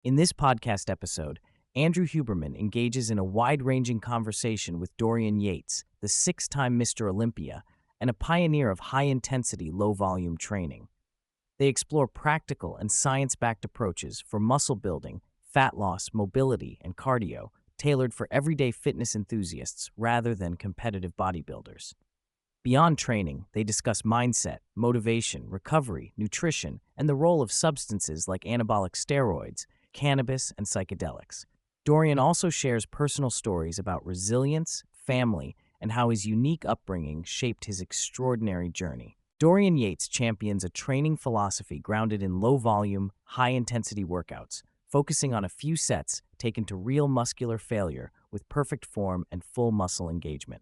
In this podcast episode, Andrew Huberman engages in a wide-ranging conversation with Dorian Yates, the six-time Mr. Olympia, and a pioneer of high-intensity, low-volume training. They explore practical and science-backed approaches for muscle building, fat loss, mobility, and cardio, tailored for everyday fitness enthusiasts rather than competitive bodybuilders. Beyond training, they discuss mindset, motivation, recovery, nutrition, and the role of substances like anabolic steroids, cannabis, and psychedelics. Dorian also shares personal stories about resilience, family, and how his unique upbringing shaped his extraordinary journey. Dorian Yates champions a training philosophy grounded in low-volume, high-intensity workouts, focusing on a few sets taken to real muscular failure with perfect form and full muscle engagement.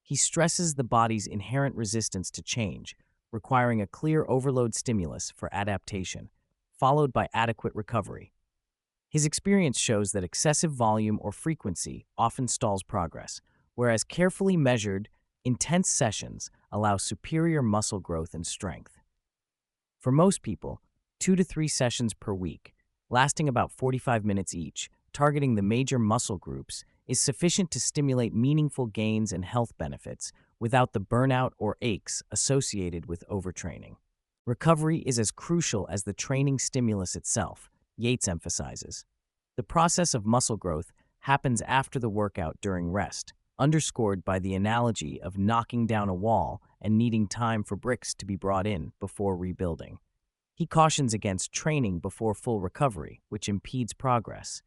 He stresses the body's inherent resistance to change, requiring a clear overload stimulus for adaptation, followed by adequate recovery. His experience shows that excessive volume or frequency often stalls progress, whereas carefully measured, intense sessions allow superior muscle growth and strength. For most people, 2 to 3 sessions per week, lasting about 45 minutes each, targeting the major muscle groups, is sufficient to stimulate meaningful gains and health benefits without the burnout or aches associated with overtraining. Recovery is as crucial as the training stimulus itself, Yates emphasizes. The process of muscle growth happens after the workout during rest, underscored by the analogy of knocking down a wall and needing time for bricks to be brought in before rebuilding. He cautions against training before full recovery, which impedes progress.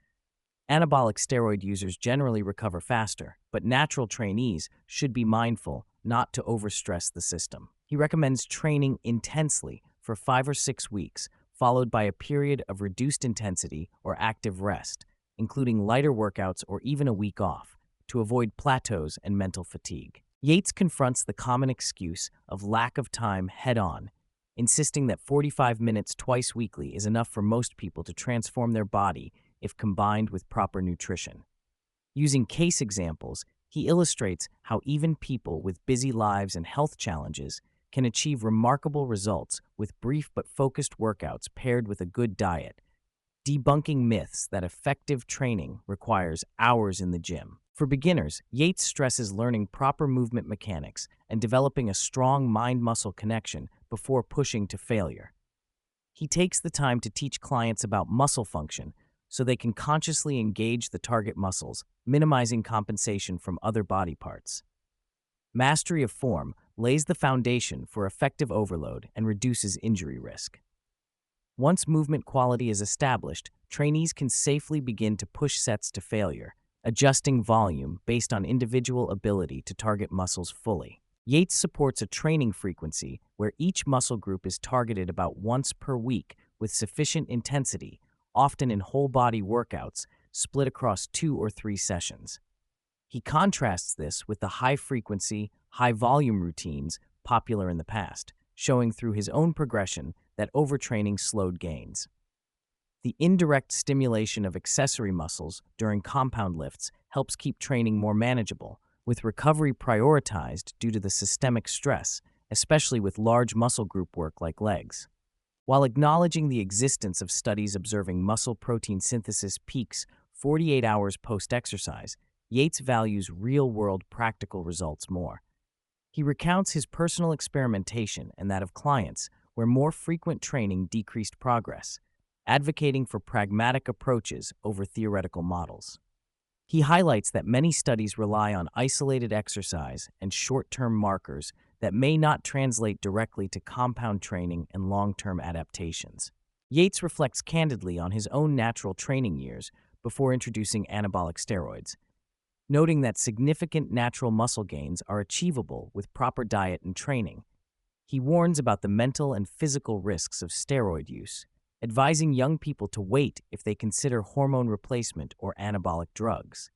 Anabolic steroid users generally recover faster, but natural trainees should be mindful not to overstress the system. He recommends training intensely for 5 or 6 weeks, followed by a period of reduced intensity or active rest, including lighter workouts or even a week off, to avoid plateaus and mental fatigue. Yates confronts the common excuse of lack of time head-on, insisting that 45 minutes twice weekly is enough for most people to transform their body if combined with proper nutrition. Using case examples, he illustrates how even people with busy lives and health challenges can achieve remarkable results with brief but focused workouts paired with a good diet, debunking myths that effective training requires hours in the gym. For beginners, Yates stresses learning proper movement mechanics and developing a strong mind-muscle connection before pushing to failure. He takes the time to teach clients about muscle function so they can consciously engage the target muscles, minimizing compensation from other body parts. Mastery of form lays the foundation for effective overload and reduces injury risk. Once movement quality is established, trainees can safely begin to push sets to failure, adjusting volume based on individual ability to target muscles fully. Yates supports a training frequency where each muscle group is targeted about once per week with sufficient intensity, often in whole-body workouts split across 2 or 3 sessions. He contrasts this with the high-frequency, high-volume routines popular in the past, showing through his own progression that overtraining slowed gains. The indirect stimulation of accessory muscles during compound lifts helps keep training more manageable, with recovery prioritized due to the systemic stress, especially with large muscle group work like legs. While acknowledging the existence of studies observing muscle protein synthesis peaks 48 hours post-exercise, Yates values real-world practical results more. He recounts his personal experimentation and that of clients where more frequent training decreased progress, advocating for pragmatic approaches over theoretical models. He highlights that many studies rely on isolated exercise and short-term markers that may not translate directly to compound training and long-term adaptations. Yates reflects candidly on his own natural training years before introducing anabolic steroids, noting that significant natural muscle gains are achievable with proper diet and training. He warns about the mental and physical risks of steroid use, advising young people to wait if they consider hormone replacement or anabolic drugs.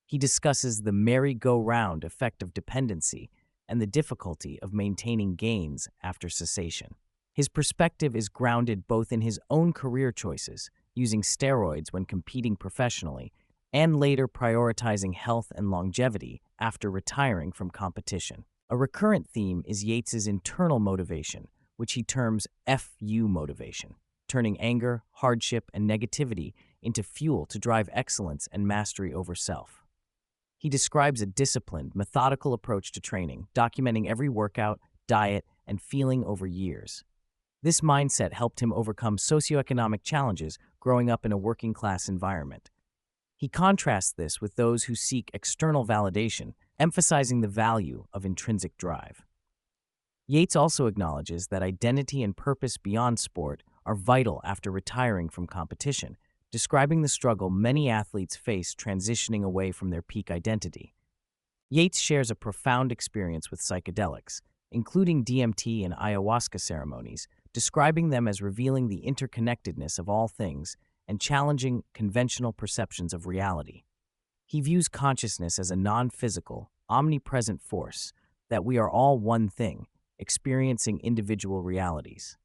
He discusses the merry-go-round effect of dependency and the difficulty of maintaining gains after cessation. His perspective is grounded both in his own career choices, using steroids when competing professionally, and later prioritizing health and longevity after retiring from competition. A recurrent theme is Yates's internal motivation, which he terms FU motivation, turning anger, hardship, and negativity into fuel to drive excellence and mastery over self. He describes a disciplined, methodical approach to training, documenting every workout, diet, and feeling over years. This mindset helped him overcome socioeconomic challenges growing up in a working-class environment. He contrasts this with those who seek external validation, emphasizing the value of intrinsic drive. Yates also acknowledges that identity and purpose beyond sport are vital after retiring from competition, describing the struggle many athletes face transitioning away from their peak identity. Yates shares a profound experience with psychedelics, including DMT and ayahuasca ceremonies, describing them as revealing the interconnectedness of all things and challenging conventional perceptions of reality. He views consciousness as a non-physical, omnipresent force, that we are all one thing, experiencing individual realities.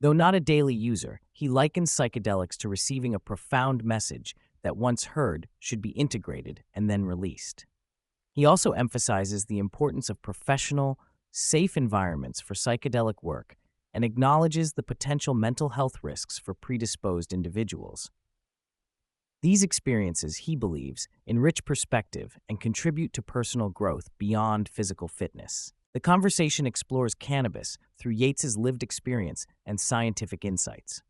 Though not a daily user, he likens psychedelics to receiving a profound message that once heard should be integrated and then released. He also emphasizes the importance of professional, safe environments for psychedelic work and acknowledges the potential mental health risks for predisposed individuals. These experiences, he believes, enrich perspective and contribute to personal growth beyond physical fitness. The conversation explores cannabis through Yates's lived experience and scientific insights.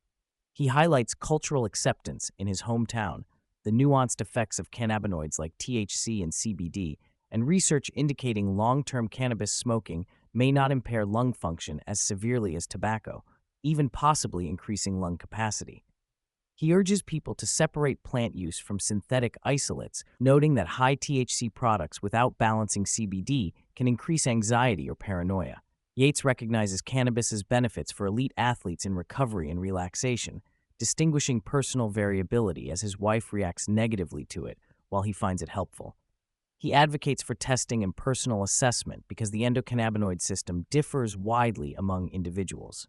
He highlights cultural acceptance in his hometown, the nuanced effects of cannabinoids like THC and CBD, and research indicating long-term cannabis smoking may not impair lung function as severely as tobacco, even possibly increasing lung capacity. He urges people to separate plant use from synthetic isolates, noting that high THC products without balancing CBD can increase anxiety or paranoia. Yates recognizes cannabis's benefits for elite athletes in recovery and relaxation, distinguishing personal variability as his wife reacts negatively to it while he finds it helpful. He advocates for testing and personal assessment because the endocannabinoid system differs widely among individuals.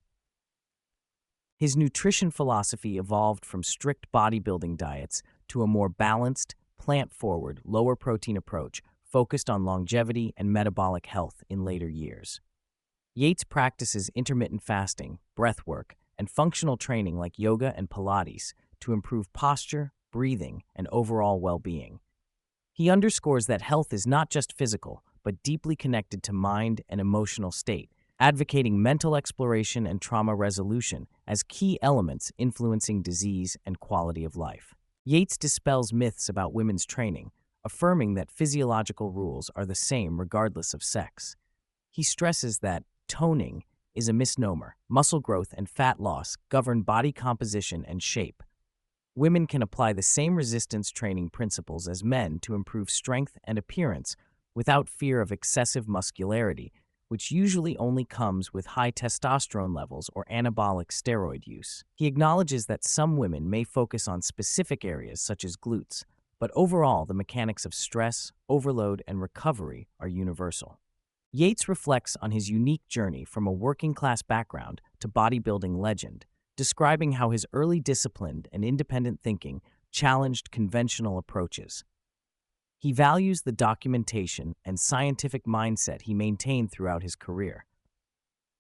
His nutrition philosophy evolved from strict bodybuilding diets to a more balanced, plant-forward, lower-protein approach focused on longevity and metabolic health in later years. Yates practices intermittent fasting, breathwork, and functional training like yoga and Pilates to improve posture, breathing, and overall well-being. He underscores that health is not just physical, but deeply connected to mind and emotional state, advocating mental exploration and trauma resolution as key elements influencing disease and quality of life. Yates dispels myths about women's training, affirming that physiological rules are the same regardless of sex. He stresses that toning is a misnomer. Muscle growth and fat loss govern body composition and shape. Women can apply the same resistance training principles as men to improve strength and appearance without fear of excessive muscularity, which usually only comes with high testosterone levels or anabolic steroid use. He acknowledges that some women may focus on specific areas such as glutes, but overall the mechanics of stress, overload, and recovery are universal. Yates reflects on his unique journey from a working-class background to bodybuilding legend, describing how his early disciplined and independent thinking challenged conventional approaches. He values the documentation and scientific mindset he maintained throughout his career.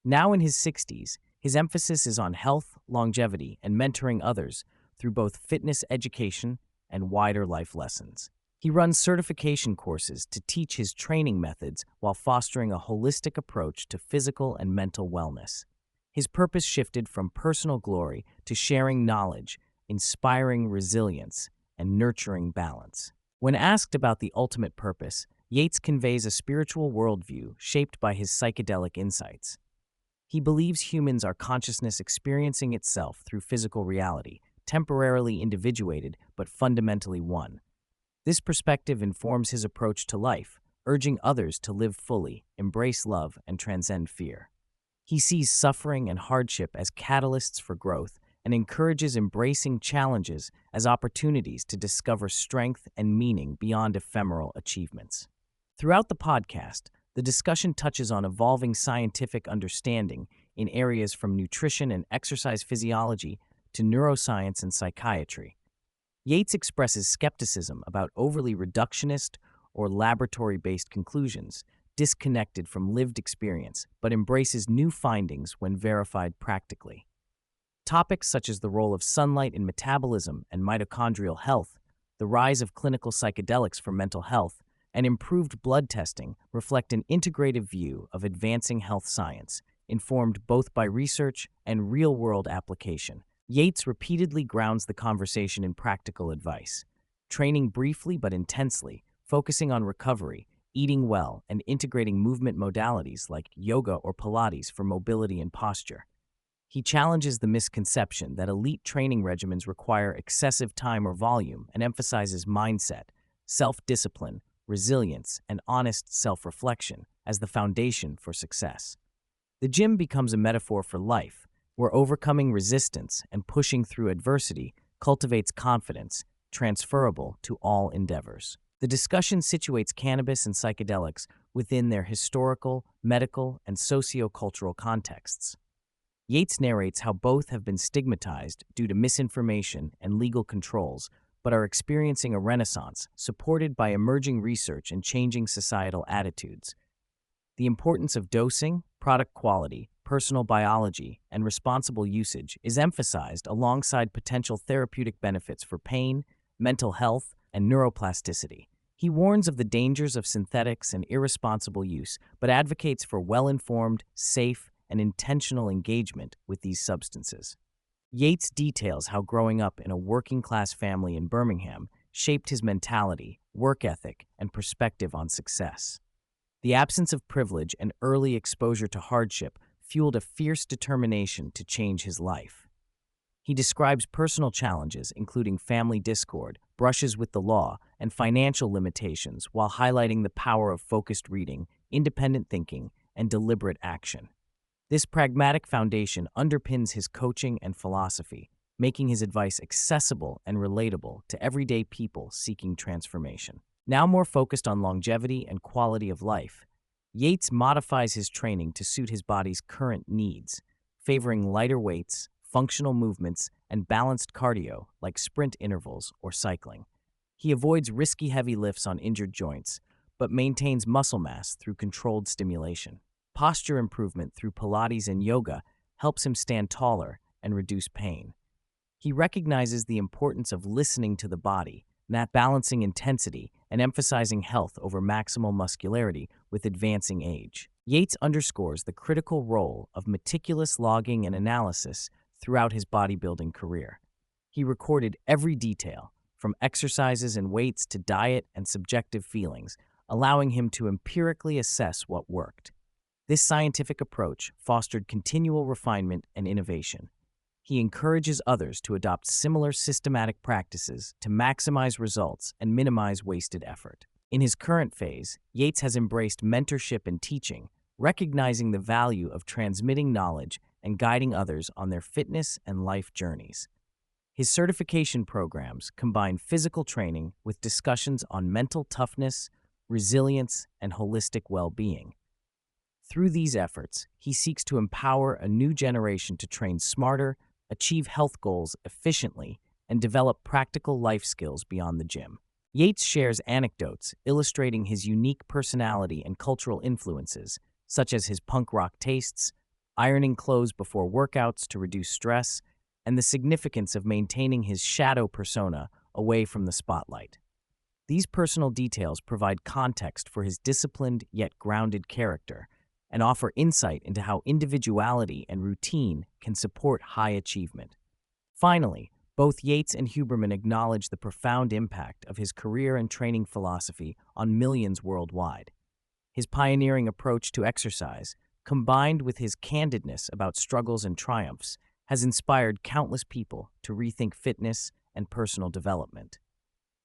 Now in his 60s, his emphasis is on health, longevity, and mentoring others through both fitness education and wider life lessons. He runs certification courses to teach his training methods while fostering a holistic approach to physical and mental wellness. His purpose shifted from personal glory to sharing knowledge, inspiring resilience, and nurturing balance. When asked about the ultimate purpose, Yates conveys a spiritual worldview shaped by his psychedelic insights. He believes humans are consciousness experiencing itself through physical reality, temporarily individuated but fundamentally one. This perspective informs his approach to life, urging others to live fully, embrace love, and transcend fear. He sees suffering and hardship as catalysts for growth and encourages embracing challenges as opportunities to discover strength and meaning beyond ephemeral achievements. Throughout the podcast, the discussion touches on evolving scientific understanding in areas from nutrition and exercise physiology to neuroscience and psychiatry. Yates expresses skepticism about overly reductionist or laboratory-based conclusions, disconnected from lived experience, but embraces new findings when verified practically. Topics such as the role of sunlight in metabolism and mitochondrial health, the rise of clinical psychedelics for mental health, and improved blood testing reflect an integrative view of advancing health science, informed both by research and real-world application. Yates repeatedly grounds the conversation in practical advice, training briefly but intensely, focusing on recovery, eating well, and integrating movement modalities like yoga or Pilates for mobility and posture. He challenges the misconception that elite training regimens require excessive time or volume and emphasizes mindset, self-discipline, resilience, and honest self-reflection as the foundation for success. The gym becomes a metaphor for life, where overcoming resistance and pushing through adversity cultivates confidence, transferable to all endeavors. The discussion situates cannabis and psychedelics within their historical, medical, and socio-cultural contexts. Yates narrates how both have been stigmatized due to misinformation and legal controls, but are experiencing a renaissance supported by emerging research and changing societal attitudes. The importance of dosing, product quality, personal biology, and responsible usage is emphasized alongside potential therapeutic benefits for pain, mental health, and neuroplasticity. He warns of the dangers of synthetics and irresponsible use, but advocates for well-informed, safe, and intentional engagement with these substances. Yates details how growing up in a working-class family in Birmingham shaped his mentality, work ethic, and perspective on success. The absence of privilege and early exposure to hardship fueled a fierce determination to change his life. He describes personal challenges, including family discord, brushes with the law, and financial limitations, while highlighting the power of focused reading, independent thinking, and deliberate action. This pragmatic foundation underpins his coaching and philosophy, making his advice accessible and relatable to everyday people seeking transformation. Now more focused on longevity and quality of life, Yates modifies his training to suit his body's current needs, favoring lighter weights, functional movements, and balanced cardio like sprint intervals or cycling. He avoids risky heavy lifts on injured joints, but maintains muscle mass through controlled stimulation. Posture improvement through Pilates and yoga helps him stand taller and reduce pain. He recognizes the importance of listening to the body, not balancing intensity and emphasizing health over maximal muscularity with advancing age. Yates underscores the critical role of meticulous logging and analysis throughout his bodybuilding career. He recorded every detail, from exercises and weights to diet and subjective feelings, allowing him to empirically assess what worked. This scientific approach fostered continual refinement and innovation. He encourages others to adopt similar systematic practices to maximize results and minimize wasted effort. In his current phase, Yates has embraced mentorship and teaching, recognizing the value of transmitting knowledge and guiding others on their fitness and life journeys. His certification programs combine physical training with discussions on mental toughness, resilience, and holistic well-being. Through these efforts, he seeks to empower a new generation to train smarter, achieve health goals efficiently, and develop practical life skills beyond the gym. Yates shares anecdotes illustrating his unique personality and cultural influences, such as his punk rock tastes, ironing clothes before workouts to reduce stress, and the significance of maintaining his shadow persona away from the spotlight. These personal details provide context for his disciplined yet grounded character, and offer insight into how individuality and routine can support high achievement. Finally, both Yates and Huberman acknowledge the profound impact of his career and training philosophy on millions worldwide. His pioneering approach to exercise, combined with his candidness about struggles and triumphs, has inspired countless people to rethink fitness and personal development.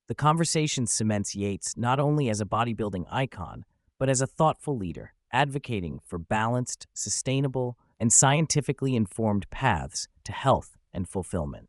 The conversation cements Yates not only as a bodybuilding icon, but as a thoughtful leader, advocating for balanced, sustainable, and scientifically informed paths to health and fulfillment.